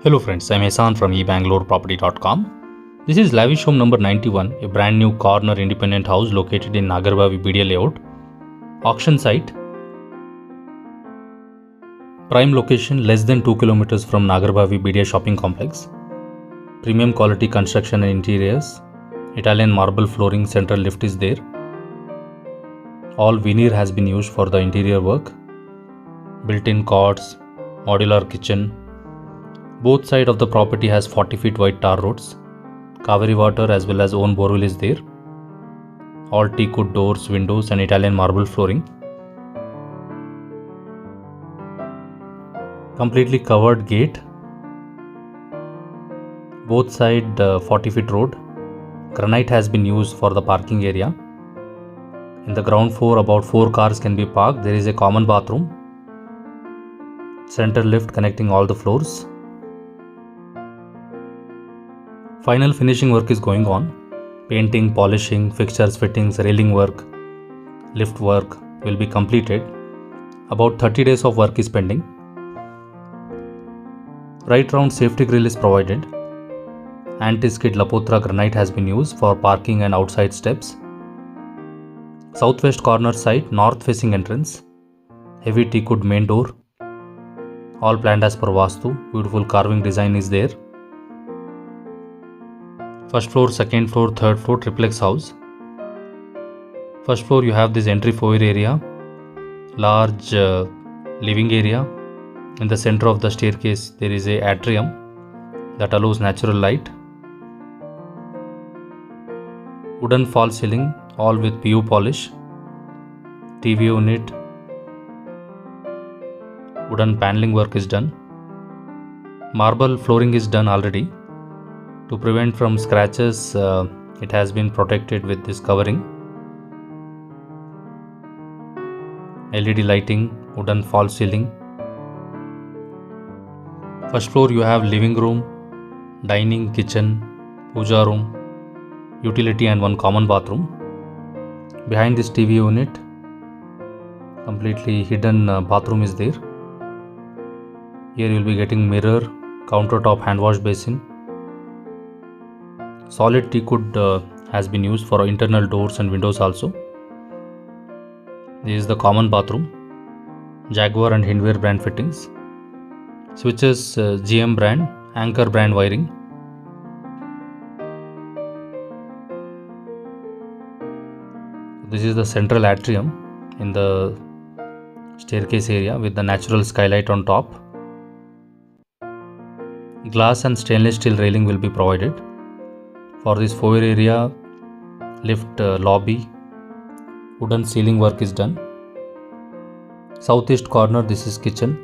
Hello friends, I'm Ehsan from eBangalureProperty.com. This is Lavish home number 91, a brand new corner independent house located in Nagarabhavi BDA Layout. Auction site. Prime location less than 2 kilometers from Nagarabhavi BDA shopping complex. Premium quality construction and interiors. Italian marble flooring, central lift is there. All veneer has been used for the interior work. Built-in cots, modular kitchen. Both sides of the property has 40 feet wide tar roads. Cauvery Water as well as own Borewell is there. All teak wood doors, windows and Italian marble flooring. Completely covered gate. Both side 40 feet road. Granite has been used for the parking area. In the ground floor about 4 cars can be parked. There is a common bathroom. Center lift connecting all the floors. Final finishing work is going on. Painting, polishing, fixtures, fittings, railing work, lift work will be completed. About 30 days of work is pending. Right round safety grille is provided. Anti-skid Lapotra granite has been used for parking and outside steps. Southwest corner side, north facing entrance. Heavy teak wood main door. All planned as per Vastu. Beautiful carving design is there. First floor, second floor, third floor triplex house. First floor you have this entry foyer area, large living area. In the center of the staircase there is a atrium that allows natural light. Wooden false ceiling, all with PU polish. TV unit. Wooden paneling work is done. Marble flooring is done already. To prevent from scratches, it has been protected with this covering. LED lighting, wooden false ceiling. First floor you have living room, dining, kitchen, puja room, utility and one common bathroom. Behind this TV unit, completely hidden bathroom is there. Here you will be getting mirror, countertop hand wash basin. Solid teak wood has been used for internal doors and windows also. This is the common bathroom. Jaguar and Hindware brand fittings. Switches GM brand, Anchor brand wiring. This is the central atrium in the staircase area with the natural skylight on top. Glass and stainless steel railing will be provided. For this foyer area, lift, lobby, wooden ceiling work is done. Southeast corner, this is kitchen.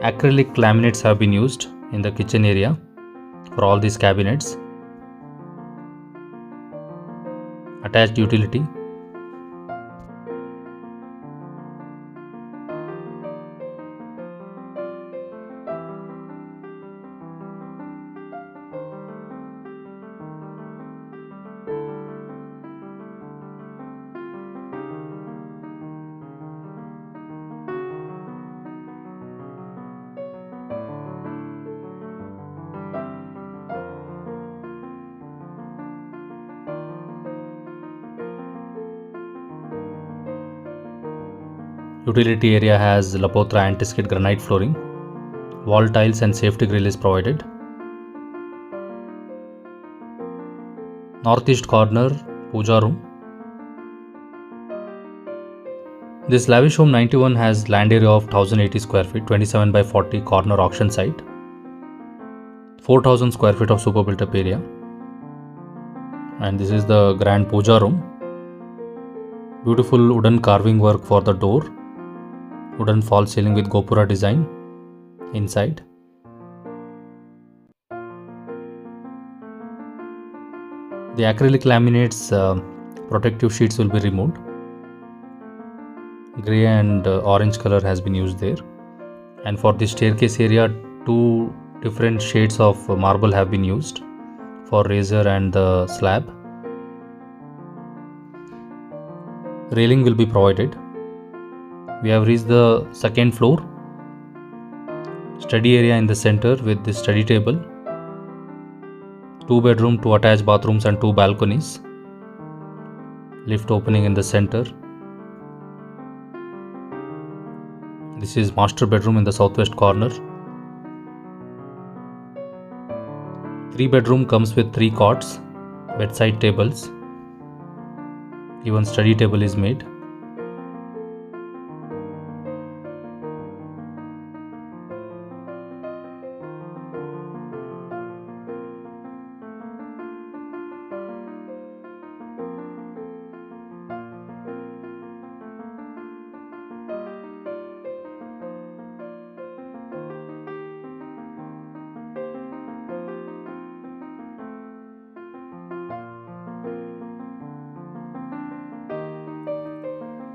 Acrylic laminates have been used in the kitchen area for all these cabinets. Attached utility. Utility area has Lapotra anti-skid granite flooring. Wall tiles and safety grille is provided. Northeast corner, puja room. This Lavish home 91 has land area of 1080 square feet, 27 by 40 corner auction site. 4000 square feet of super built up area. And this is the grand puja room. Beautiful wooden carving work for the door. Wooden false ceiling with Gopura design inside. The acrylic laminates protective sheets will be removed. Grey and orange color has been used there. And for the staircase area, 2 different shades of marble have been used for razor and the slab. Railing will be provided. We have reached the second floor. Study area in the center with the study table. 2 bedroom, 2 attached bathrooms and 2 balconies. Lift opening in the center. This is master bedroom in the southwest corner. 3 bedroom comes with 3 cots, bedside tables. Even study table is made.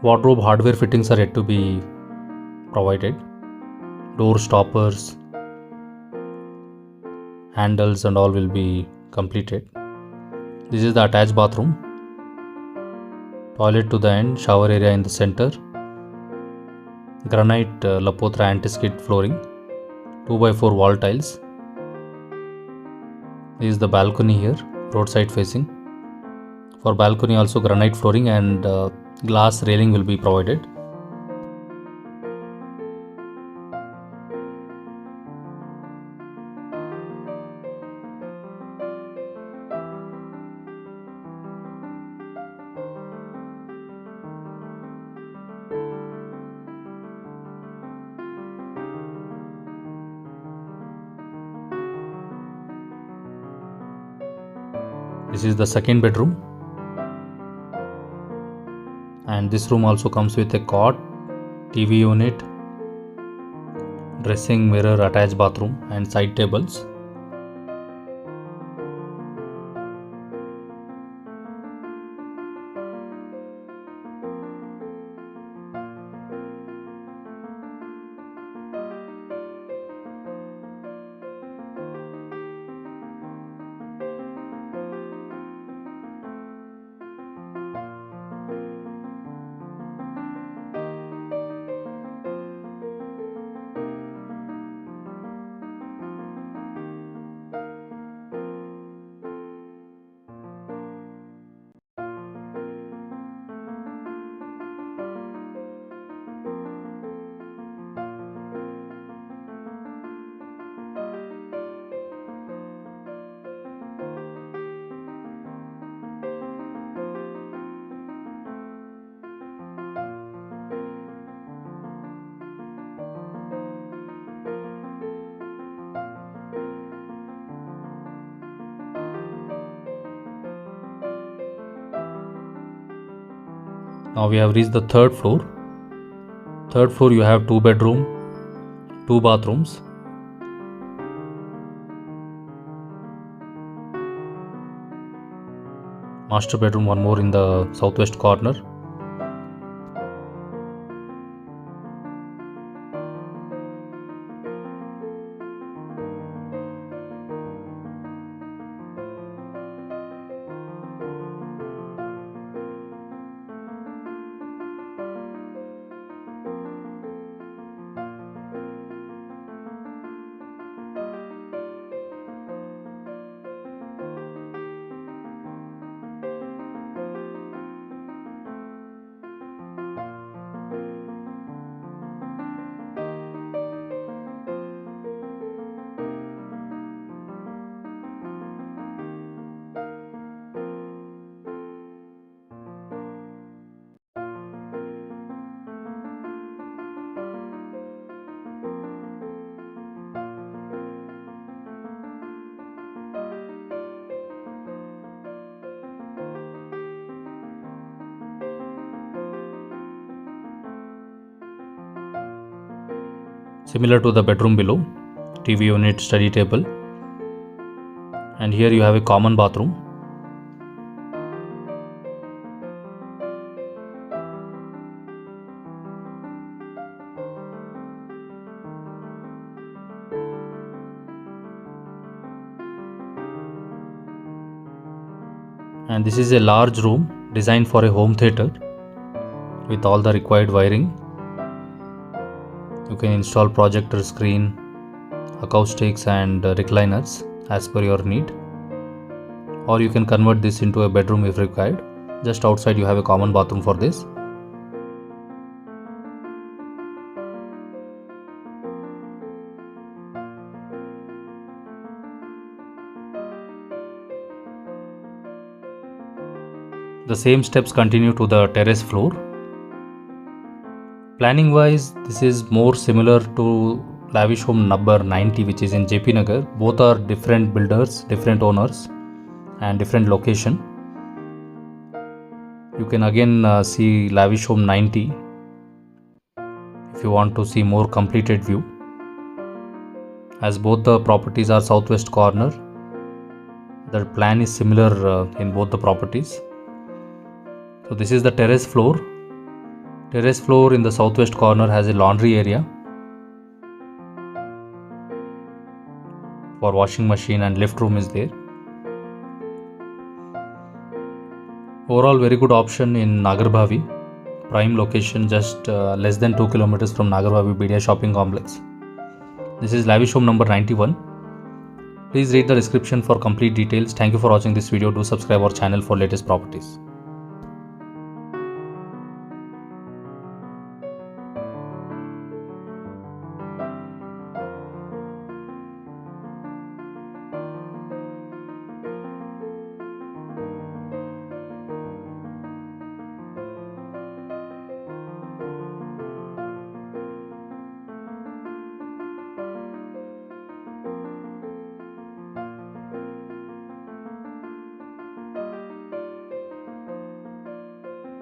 Wardrobe hardware fittings are yet to be provided. Door stoppers, handles and all will be completed. This is the attached bathroom. Toilet to the end, shower area in the center. Granite Lapotra anti-skid flooring. 2x4 wall tiles. This is the balcony here, roadside facing. For balcony also granite flooring and glass railing will be provided. This is the second bedroom. And this room also comes with a cot, TV unit, dressing mirror, attached bathroom and side tables. Now we have reached the third floor. Third floor you have 2 bedroom, 2 bathrooms. Master bedroom, one more in the southwest corner. Similar to the bedroom below, TV unit, study table, and here you have a common bathroom. And this is a large room designed for a home theater with all the required wiring. You can install projector screen, acoustics and recliners as per your need, or you can convert this into a bedroom if required. Just outside you have a common bathroom for this. The same steps continue to the terrace floor. Planning wise, this is more similar to Lavish Home number 90, which is in JP Nagar. Both are different builders, different owners and different location. You can again see Lavish Home 90 if you want to see more completed view. As both the properties are southwest corner, the plan is similar in both the properties. So this is the terrace floor. Terrace floor in the southwest corner has a laundry area for washing machine, and lift room is there. Overall very good option in Nagarabhavi, prime location, just less than 2 kilometers from Nagarabhavi BDA shopping complex. This is Lavish Home number 91. Please read the description for complete details. Thank you for watching this video. Do subscribe our channel for latest properties.